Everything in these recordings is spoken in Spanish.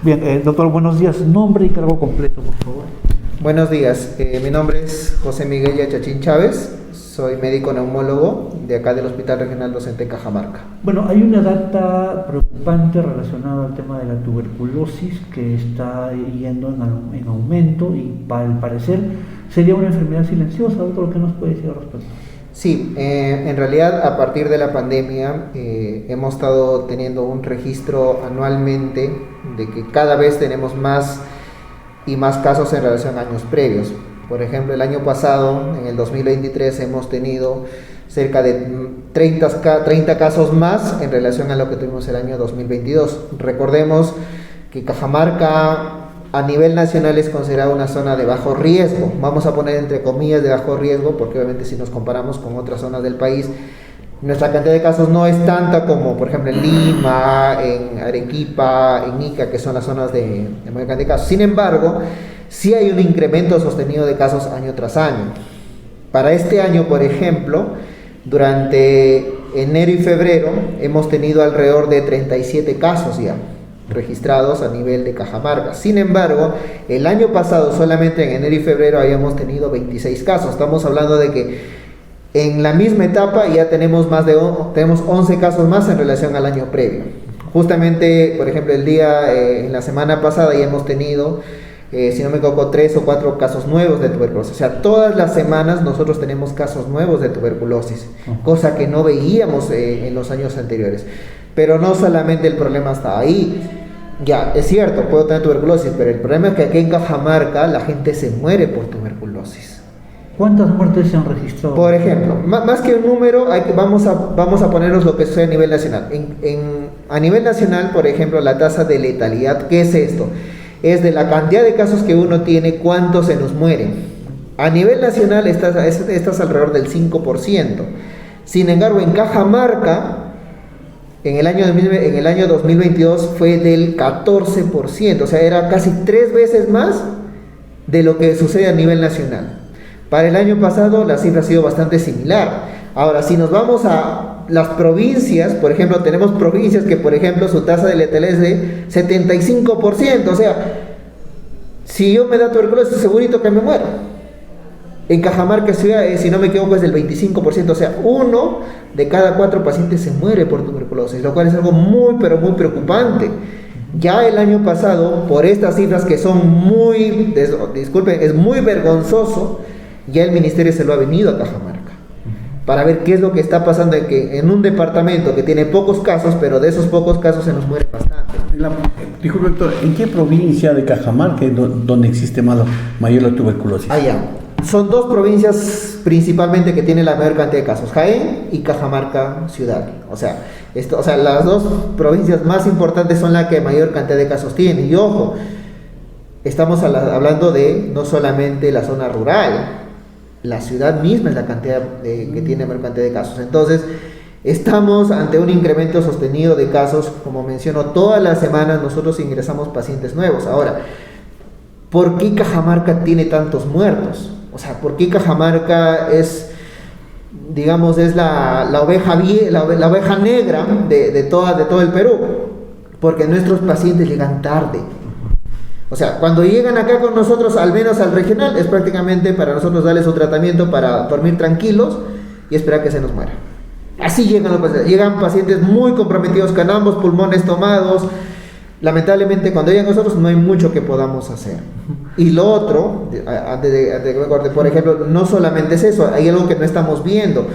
Bien, doctor, buenos días. Nombre y cargo completo, por favor. Buenos días, mi nombre es José Miguel Yachachín Chávez, soy médico neumólogo de acá del Hospital Regional Docente Cajamarca. Bueno, hay una data preocupante relacionada al tema de la tuberculosis que está yendo en aumento y al parecer sería una enfermedad silenciosa. Doctor, ¿qué nos puede decir al respecto? Sí, en realidad a partir de la pandemia hemos estado teniendo un registro anualmente de que cada vez tenemos más y más casos en relación a años previos. Por ejemplo, el año pasado, en el 2023, hemos tenido cerca de 30 casos más en relación a lo que tuvimos el año 2022. Recordemos que Cajamarca a nivel nacional es considerada una zona de bajo riesgo. Vamos a poner entre comillas de bajo riesgo, porque obviamente si nos comparamos con otras zonas del país, nuestra cantidad de casos no es tanta como, por ejemplo, en Lima, en Arequipa, en Ica, que son las zonas de mayor cantidad de casos. Sin embargo, sí hay un incremento sostenido de casos año tras año. Para este año, por ejemplo, durante enero y febrero hemos tenido alrededor de 37 casos ya registrados a nivel de Cajamarca. Sin embargo, el año pasado solamente en enero y febrero habíamos tenido 26 casos. Estamos hablando de que en la misma etapa ya tenemos tenemos 11 casos más en relación al año previo. Justamente, por ejemplo, en la semana pasada ya hemos tenido, si no me equivoco, 3 o 4 casos nuevos de tuberculosis. O sea, todas las semanas nosotros tenemos casos nuevos de tuberculosis, cosa que no veíamos en los años anteriores. Pero no solamente el problema está ahí. Ya, es cierto, puedo tener tuberculosis, pero el problema es que aquí en Cajamarca la gente se muere por tuberculosis. ¿Cuántas muertes se han registrado? Por ejemplo, más que un número, vamos a ponernos lo que sucede a nivel nacional. A nivel nacional, por ejemplo, la tasa de letalidad, ¿qué es esto? Es de la cantidad de casos que uno tiene, cuántos se nos mueren. A nivel nacional estás alrededor del 5%. Sin embargo, en Cajamarca, en el año 2022 fue del 14%, o sea, era casi 3 veces más de lo que sucede a nivel nacional. Para el año pasado la cifra ha sido bastante similar. Ahora, si nos vamos a las provincias, por ejemplo, tenemos provincias que, por ejemplo, su tasa de letalidad es de 75%, o sea, si yo me da tuberculosis, segurito que me muero. En Cajamarca ciudad, si no me equivoco, es del 25%, o sea, 1 de cada 4 pacientes se muere por tuberculosis, lo cual es algo muy, pero muy preocupante. Ya el año pasado, por estas cifras que son disculpen, es muy vergonzoso, ya el ministerio se lo ha venido a Cajamarca para ver qué es lo que está pasando en un departamento que tiene pocos casos, pero de esos pocos casos se nos muere bastante. Disculpe, doctor, ¿en qué provincia de Cajamarca es donde existe mayor la tuberculosis? Allá. Son 2 provincias principalmente que tienen la mayor cantidad de casos, Jaén y Cajamarca ciudad. O sea, las 2 provincias más importantes son las que mayor cantidad de casos tienen. Y ojo, estamos hablando de no solamente la zona rural, la ciudad misma es la cantidad que tiene mayor cantidad de casos. Entonces, estamos ante un incremento sostenido de casos. Como menciono, todas las semanas nosotros ingresamos pacientes nuevos. Ahora, ¿por qué Cajamarca tiene tantos muertos? O sea, ¿por qué Cajamarca es la oveja negra de todo el Perú? Porque nuestros pacientes llegan tarde. O sea, cuando llegan acá con nosotros, al menos al regional, es prácticamente para nosotros darles un tratamiento para dormir tranquilos y esperar que se nos muera. Así llegan los pacientes. Llegan pacientes muy comprometidos con ambos pulmones tomados. Lamentablemente, cuando llegan nosotros no hay mucho que podamos hacer. Y lo otro, por ejemplo, no solamente es eso, hay algo que no estamos viendo.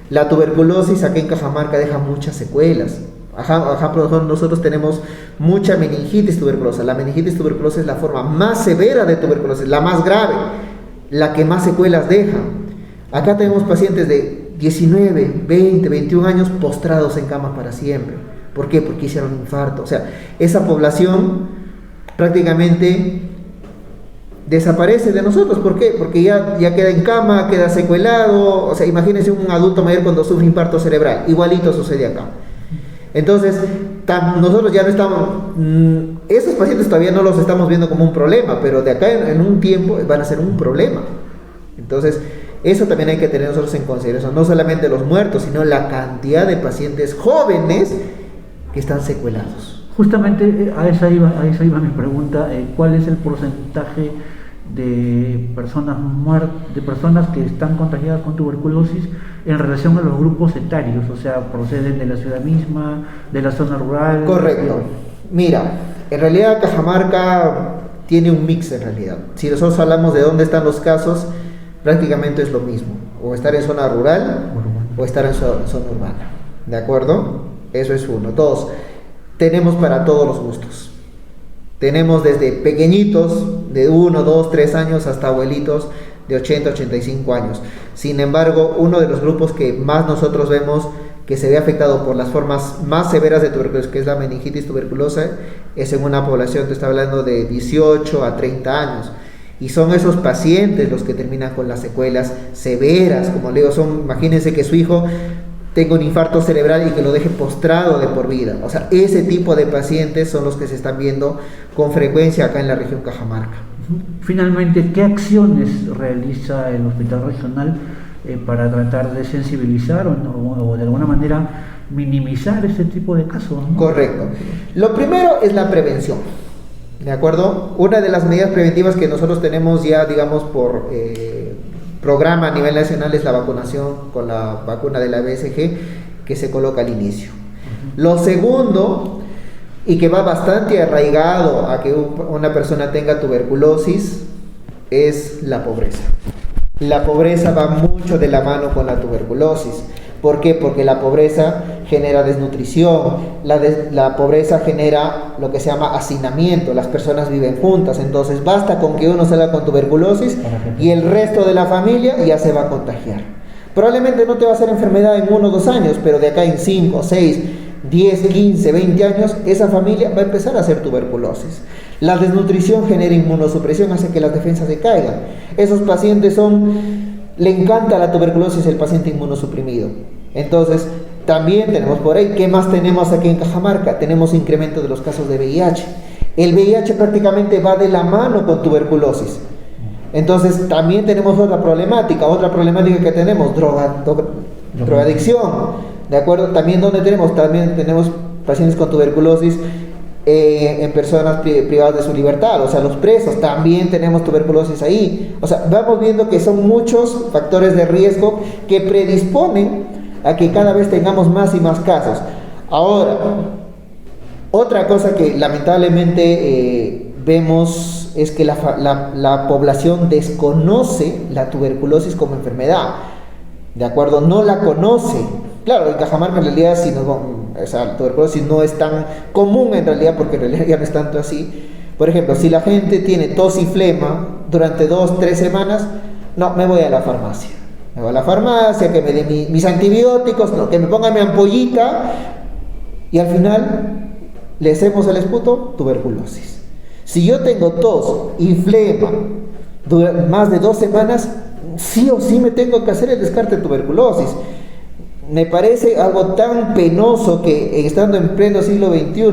La tuberculosis aquí en Cajamarca deja muchas secuelas. Nosotros tenemos mucha meningitis tuberculosa. La meningitis tuberculosa es la forma más severa de tuberculosis, la más grave, la que más secuelas deja. Acá tenemos pacientes de 19, 20, 21 años postrados en cama para siempre. ¿Por qué? Porque hicieron un infarto. O sea, esa población prácticamente desaparece de nosotros. ¿Por qué? Porque ya queda en cama, queda secuelado. O sea, imagínense un adulto mayor cuando sufre infarto cerebral. Igualito sucede acá. Entonces, nosotros ya no estamos... esos pacientes todavía no los estamos viendo como un problema, pero de acá en un tiempo van a ser un problema. Entonces, eso también hay que tener nosotros en consideración. No solamente los muertos, sino la cantidad de pacientes jóvenes que están secuelados. Justamente a esa iba mi pregunta, ¿cuál es el porcentaje de de personas que están contagiadas con tuberculosis en relación a los grupos etarios? O sea, ¿proceden de la ciudad misma, de la zona rural? Correcto. Mira, en realidad Cajamarca tiene un mix en realidad. Si nosotros hablamos de dónde están los casos, prácticamente es lo mismo. O estar en zona rural o estar en zona urbana. ¿De acuerdo? Eso es uno. Dos, tenemos para todos los gustos. Tenemos desde pequeñitos de 1, 2, 3 años hasta abuelitos de 80, 85 años. Sin embargo, uno de los grupos que más nosotros vemos que se ve afectado por las formas más severas de tuberculosis, que es la meningitis tuberculosa, es en una población que está hablando de 18 a 30 años. Y son esos pacientes los que terminan con las secuelas severas, como le digo, imagínense que su hijo tenga un infarto cerebral y que lo deje postrado de por vida. O sea, ese tipo de pacientes son los que se están viendo con frecuencia acá en la región Cajamarca. Finalmente, ¿qué acciones realiza el Hospital Regional para tratar de sensibilizar o de alguna manera minimizar este tipo de casos, ¿no? Correcto. Lo primero es la prevención, ¿de acuerdo? Una de las medidas preventivas que nosotros tenemos ya, digamos, por programa a nivel nacional es la vacunación con la vacuna de la BCG que se coloca al inicio. Lo segundo, y que va bastante arraigado a que una persona tenga tuberculosis, es la pobreza. La pobreza va mucho de la mano con la tuberculosis. ¿Por qué? Porque la pobreza genera desnutrición, la pobreza genera lo que se llama hacinamiento, las personas viven juntas, entonces basta con que uno salga con tuberculosis y el resto de la familia ya se va a contagiar. Probablemente no te va a hacer enfermedad en 1 o 2 años, pero de acá en 5, 6, 10, 15, 20 años, esa familia va a empezar a hacer tuberculosis. La desnutrición genera inmunosupresión, hace que las defensas se caigan. Esos pacientes le encanta la tuberculosis, el paciente inmunosuprimido. Entonces, también tenemos por ahí, ¿qué más tenemos aquí en Cajamarca? Tenemos incremento de los casos de VIH. El VIH prácticamente va de la mano con tuberculosis. Entonces, también tenemos otra problemática que tenemos, drogadicción. ¿De acuerdo? También también tenemos pacientes con tuberculosis en personas privadas de su libertad, o sea, los presos, también tenemos tuberculosis ahí. O sea, vamos viendo que son muchos factores de riesgo que predisponen a que cada vez tengamos más y más casos. Ahora, otra cosa que lamentablemente vemos es que la población desconoce la tuberculosis como enfermedad, ¿de acuerdo? No la conoce. Claro, en Cajamarca en realidad la tuberculosis no es tan común en realidad, porque en realidad ya no es tanto así. Por ejemplo, si la gente tiene tos y flema durante 2, 3 semanas, no, me voy a la farmacia. Me voy a la farmacia, que me den mis antibióticos, no, que me pongan mi ampollita, y al final le hacemos el esputo, tuberculosis. Si yo tengo tos y flema durante más de 2 semanas, sí o sí me tengo que hacer el descarte de tuberculosis. Me parece algo tan penoso que estando en pleno siglo XXI,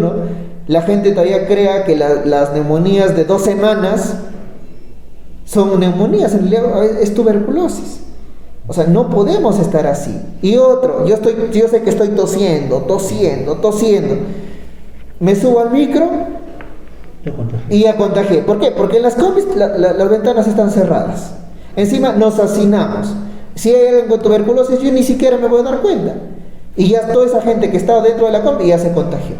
la gente todavía crea que las neumonías de 2 semanas son neumonías, en realidad es tuberculosis. O sea, no podemos estar así. Y otro, yo sé que estoy tosiendo. Me subo al micro y ya contagié. ¿Por qué? Porque en las combis las ventanas están cerradas. Encima nos hacinamos. Si hay alguien con tuberculosis, yo ni siquiera me voy a dar cuenta. Y ya toda esa gente que estaba dentro de la combi ya se contagió.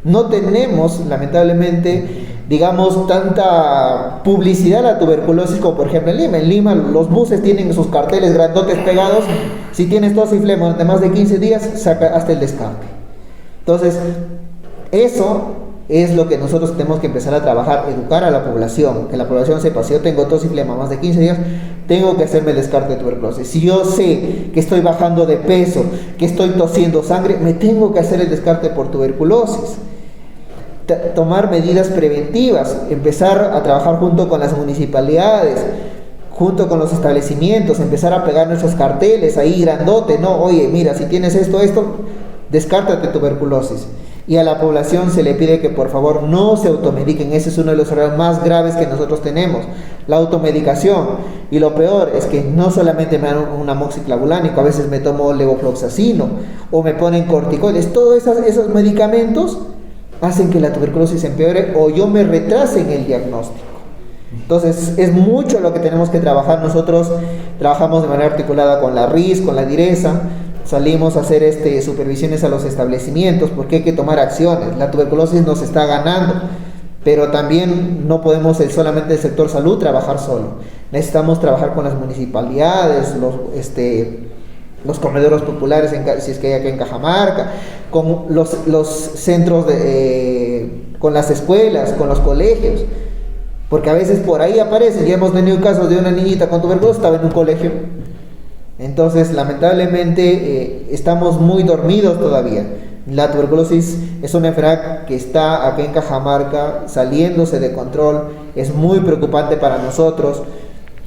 No tenemos, lamentablemente, digamos, tanta publicidad a la tuberculosis como por ejemplo en Lima. En Lima los buses tienen sus carteles grandotes pegados. Si tienes tos y flema durante más de 15 días, saca hasta el descarte. Entonces, eso es lo que nosotros tenemos que empezar a trabajar, educar a la población, que la población sepa, si yo tengo tos y flema más de 15 días, tengo que hacerme el descarte de tuberculosis. Si yo sé que estoy bajando de peso, que estoy tosiendo sangre, me tengo que hacer el descarte por tuberculosis. Tomar medidas preventivas, empezar a trabajar junto con las municipalidades, junto con los establecimientos, empezar a pegar nuestros carteles ahí grandote, no, oye, mira, si tienes esto, descártate tuberculosis. Y a la población se le pide que por favor no se automediquen. Ese es uno de los errores más graves que nosotros tenemos, la automedicación. Y lo peor es que no solamente me dan un amoxiclavulánico, a veces me tomo levofloxacino o me ponen corticoides. Todos esos medicamentos hacen que la tuberculosis empeore o yo me retrase en el diagnóstico. Entonces es mucho lo que tenemos que trabajar. Nosotros trabajamos de manera articulada con la RIS, con la DIRESA, salimos a hacer supervisiones a los establecimientos porque hay que tomar acciones. La tuberculosis nos está ganando, pero también no podemos solamente el sector salud trabajar solo. Necesitamos trabajar con las municipalidades, los comedores populares, si es que hay acá en Cajamarca, con los centros, con las escuelas, con los colegios, porque a veces por ahí aparecen, ya hemos tenido casos de una niñita con tuberculosis, estaba en un colegio. Entonces, lamentablemente, estamos muy dormidos todavía. La tuberculosis es una enfermedad que está acá en Cajamarca saliéndose de control, es muy preocupante para nosotros.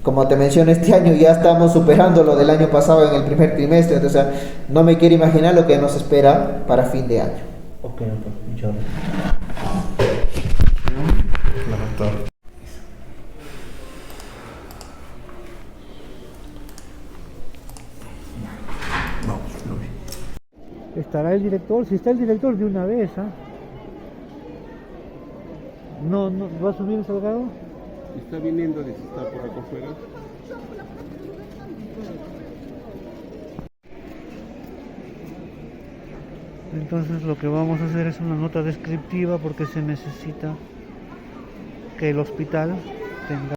Como te mencioné, este año ya estamos superando lo del año pasado en el primer trimestre, entonces no me quiero imaginar lo que nos espera para fin de año. Ok, doctor, muchas gracias. ¿Estará el director? Si está el director, de una vez, ¿ah? No, ¿va a subir el Salgado? Está viniendo, dice, está por acá afuera. Entonces lo que vamos a hacer es una nota descriptiva porque se necesita que el hospital tenga...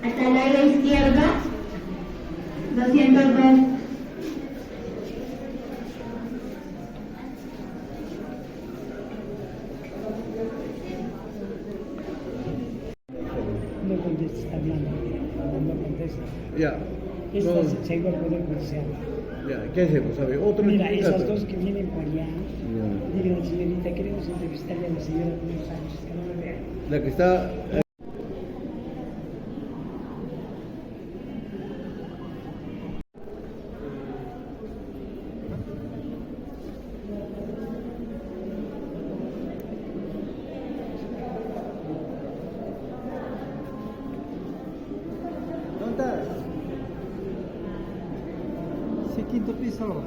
Hasta el ala izquierda, 202. No contestes, está hablando. No contesta. Ya. Esta se iba a poder judicial. Ya, ¿qué hacemos? A ver, otro Mira, esas candidato. dos que vienen por allá, digan, señorita, queremos entrevistarle a la señora Cruz Sánchez, que no me vea. La que está. ¿Dónde estás? Sí, quinto piso.